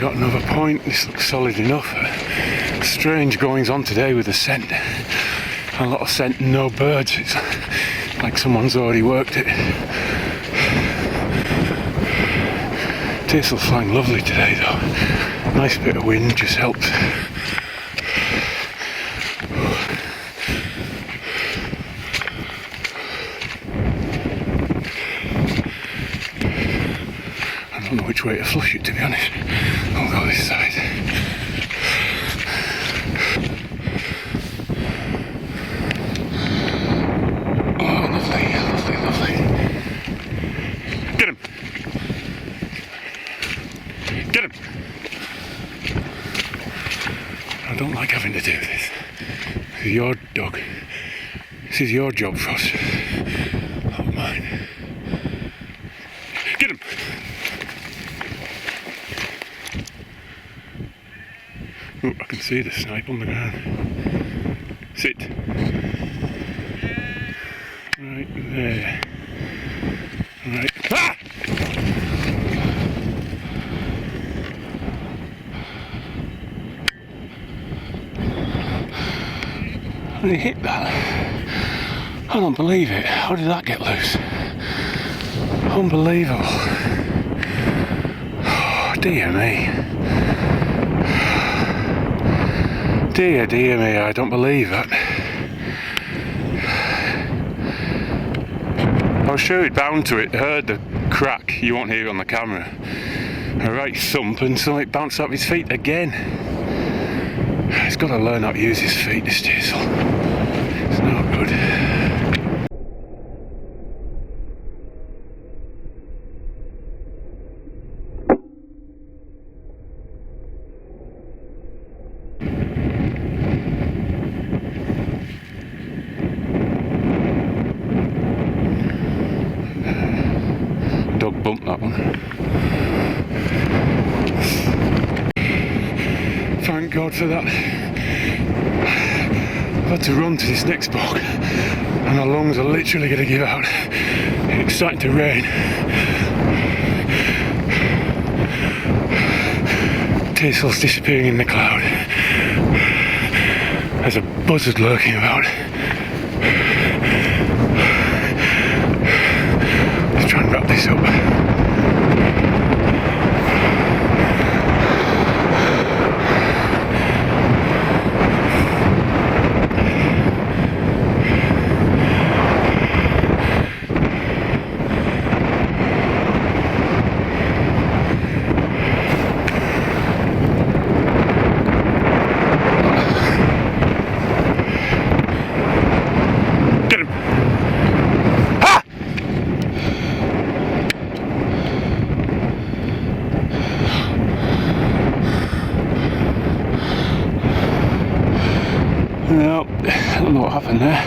got another point. This looks solid enough. Strange goings on today with the scent. A lot of scent, no birds. It's like someone's already worked it. Teasel's flying lovely today though. Nice bit of wind just helps. I don't know which way to flush it, to be honest. I'll go this side. Oh, lovely, lovely, lovely. Get him! Get him! I don't like having to do this. This is your dog. This is your job, Frost. Not mine. Get him! Oh, I can see the snipe on the ground. Sit. Right there. Right. Ah! How did he hit that? I don't believe it. How did that get loose? Unbelievable. Oh, dear me. Dear, dear me, I don't believe that. I was sure he'd bound to it, heard the crack, you won't hear it on the camera. A right thump, and so it bounced off his feet again. He's got to learn how to use his feet, this Teasel. It's not good. Dog bumped that one. Thank God for that. I've had to run to this next bog and my lungs are literally going to give out. It's starting to rain. Teasel's disappearing in the cloud. There's a buzzard lurking about. Let's try and wrap this up. No, I don't know what happened there.